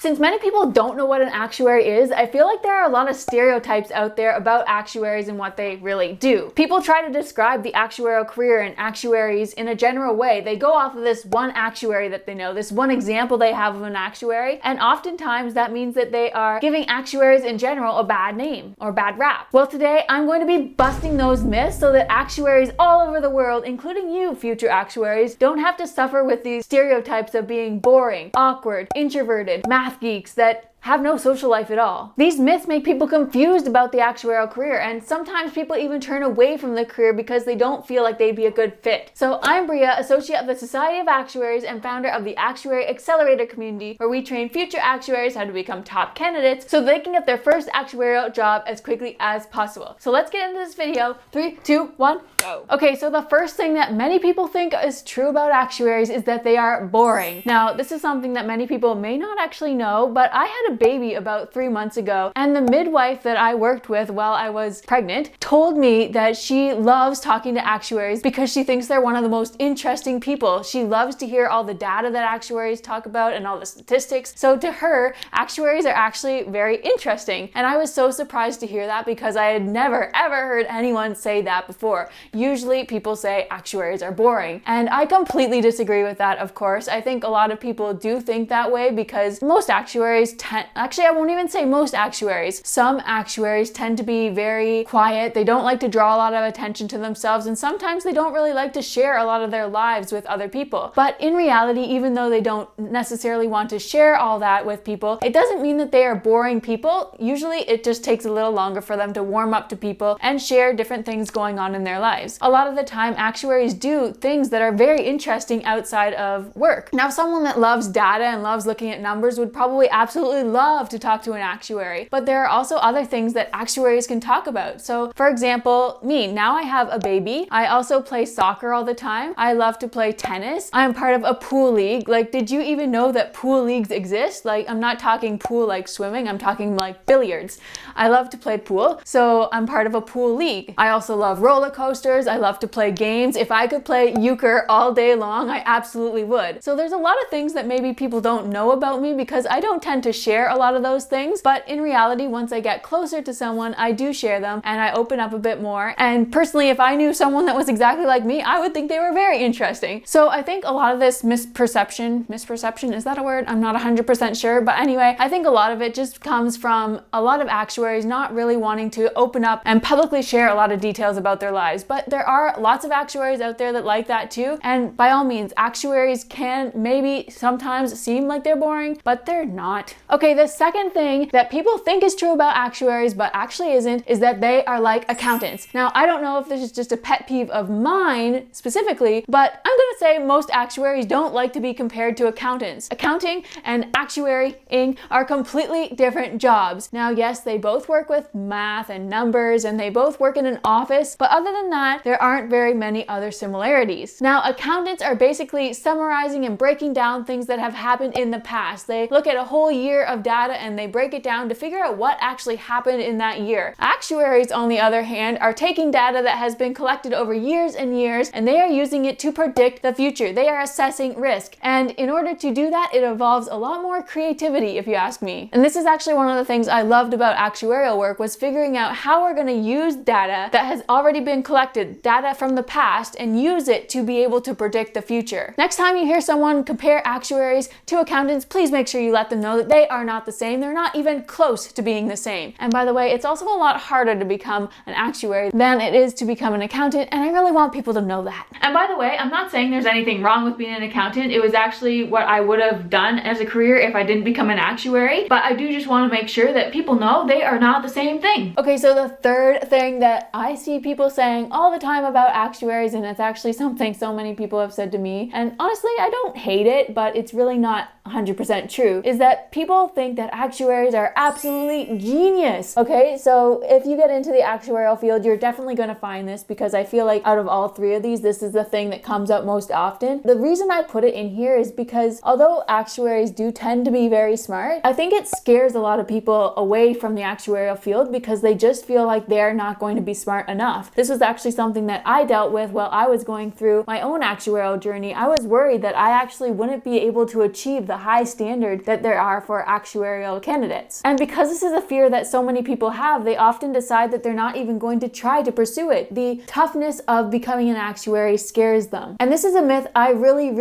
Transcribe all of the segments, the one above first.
Since many people don't know what an actuary is, I feel like there are a lot of stereotypes out there about actuaries and what they really do. People try to describe the actuarial career and actuaries in a general way. They go off of this one actuary that they know, this one example they have of an actuary, and oftentimes that means that they are giving actuaries in general a bad name or bad rap. Well, today I'm going to be busting those myths so that actuaries all over the world, including you future actuaries, don't have to suffer with these stereotypes of being boring, awkward, introverted, math geeks that have no social life at all. These myths make people confused about the actuarial career, and sometimes people even turn away from the career because they don't feel like they'd be a good fit. So I'm Bria, associate of the Society of Actuaries and founder of the Actuary Accelerator community, where we train future actuaries how to become top candidates so they can get their first actuarial job as quickly as possible. So let's get into this video. 3, 2, 1, go. Okay, so the first thing that many people think is true about actuaries is that they are boring. Now, this is something that many people may not actually know, but I had a baby about 3 months ago, and the midwife that I worked with while I was pregnant told me that she loves talking to actuaries because she thinks they're one of the most interesting people. She loves to hear all the data that actuaries talk about and all the statistics. So to her, actuaries are actually very interesting. And I was so surprised to hear that because I had never ever heard anyone say that before. Usually people say actuaries are boring. And I completely disagree with that, of course. I think a lot of people do think that way because most actuaries actually, I won't even say most actuaries. Some actuaries tend to be very quiet. They don't like to draw a lot of attention to themselves, and sometimes they don't really like to share a lot of their lives with other people. But in reality, even though they don't necessarily want to share all that with people, it doesn't mean that they are boring people. Usually it just takes a little longer for them to warm up to people and share different things going on in their lives. A lot of the time, actuaries do things that are very interesting outside of work. Now, someone that loves data and loves looking at numbers would probably absolutely love to talk to an actuary, but there are also other things that actuaries can talk about. So for example, me, now I have a baby. I also play soccer all the time. I love to play tennis. I'm part of a pool league. Like, did you even know that pool leagues exist? Like, I'm not talking pool like swimming, I'm talking like billiards. I love to play pool, so I'm part of a pool league. I also love roller coasters. I love to play games. If I could play euchre all day long, I absolutely would. So there's a lot of things that maybe people don't know about me because I don't tend to share a lot of those things, but in reality, once I get closer to someone, I do share them and I open up a bit more. And personally, if I knew someone that was exactly like me, I would think they were very interesting. So I think a lot of this misperception, is that a word? I'm not 100% sure, but anyway, I think a lot of it just comes from a lot of actuaries not really wanting to open up and publicly share a lot of details about their lives. But there are lots of actuaries out there that like that too, and by all means, actuaries can maybe sometimes seem like they're boring, but they're not. Okay, the second thing that people think is true about actuaries but actually isn't is that they are like accountants. Now, I don't know if this is just a pet peeve of mine specifically, but I'm gonna say most actuaries don't like to be compared to accountants. Accounting and actuarying are completely different jobs. Now, yes, they both work with math and numbers and they both work in an office, but other than that, there aren't very many other similarities. Now, accountants are basically summarizing and breaking down things that have happened in the past. They look at a whole year of data and they break it down to figure out what actually happened in that year. Actuaries, on the other hand, are taking data that has been collected over years and years, and they are using it to predict the future. They are assessing risk. And in order to do that, it involves a lot more creativity, if you ask me. And this is actually one of the things I loved about actuarial work, was figuring out how we're going to use data that has already been collected, data from the past, and use it to be able to predict the future. Next time you hear someone compare actuaries to accountants, please make sure you let them know that they are not the same. They're not even close to being the same. And by the way, it's also a lot harder to become an actuary than it is to become an accountant, and I really want people to know that. And by the way, I'm not saying there's anything wrong with being an accountant. It was actually what I would have done as a career if I didn't become an actuary, but I do just want to make sure that people know they are not the same thing. Okay, so the third thing that I see people saying all the time about actuaries, and it's actually something so many people have said to me, and honestly, I don't hate it, but it's really not 100% true, is that people think that actuaries are absolutely genius. Okay, so if you get into the actuarial field, you're definitely going to find this, because I feel like out of all three of these, this is the thing that comes up most often. The reason I put it in here is because although actuaries do tend to be very smart, I think it scares a lot of people away from the actuarial field because they just feel like they're not going to be smart enough. This was actually something that I dealt with while I was going through my own actuarial journey. I was worried that I actually wouldn't be able to achieve the high standard that there are for actuarial candidates. And because this is a fear that so many people have, they often decide that they're not even going to try to pursue it. The toughness of becoming an actuary scares them. And this is a myth I really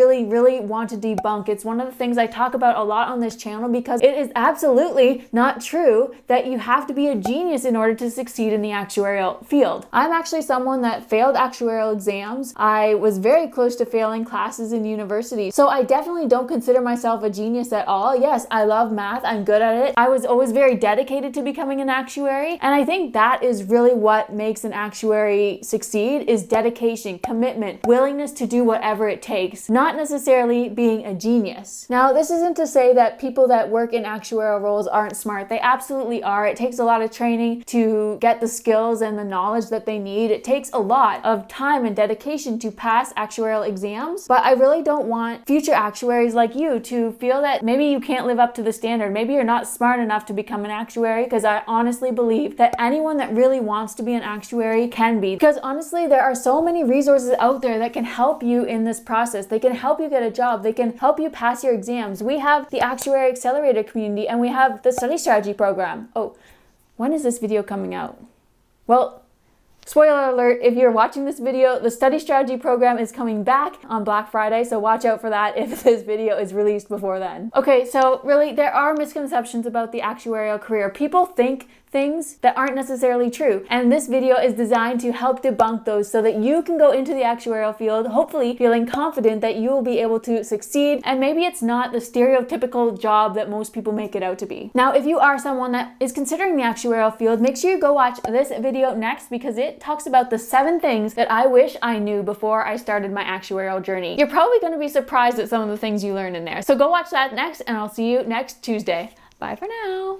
want to debunk. It's one of the things I talk about a lot on this channel because it is absolutely not true that you have to be a genius in order to succeed in the actuarial field. I'm actually someone that failed actuarial exams. I was very close to failing classes in university. So I definitely don't consider myself a genius at all. Yes, I love math. I'm good at it. I was always very dedicated to becoming an actuary. And I think that is really what makes an actuary succeed is dedication, commitment, willingness to do whatever it takes, not necessarily being a genius. Now, this isn't to say that people that work in actuarial roles aren't smart. They absolutely are. It takes a lot of training to get the skills and the knowledge that they need. It takes a lot of time and dedication to pass actuarial exams, but I really don't want future actuaries like you to feel that maybe you can't live up to the standard. Maybe you're not smart enough to become an actuary, because I honestly believe that anyone that really wants to be an actuary can be. Because honestly, there are so many resources out there that can help you in this process. They can help you get a job. They can help you pass your exams. We have the Actuary Accelerator community and we have the study strategy program. Oh, when is this video coming out? Well, spoiler alert, if you're watching this video, the study strategy program is coming back on Black Friday, so watch out for that if this video is released before then. Okay, so really there are misconceptions about the actuarial career. People think things that aren't necessarily true, and this video is designed to help debunk those so that you can go into the actuarial field hopefully feeling confident that you will be able to succeed, and maybe it's not the stereotypical job that most people make it out to be. Now, if you are someone that is considering the actuarial field, make sure you go watch this video next because it talks about the 7 things that I wish I knew before I started my actuarial journey. You're probably going to be surprised at some of the things you learn in there. So go watch that next, and I'll see you next Tuesday. Bye for now.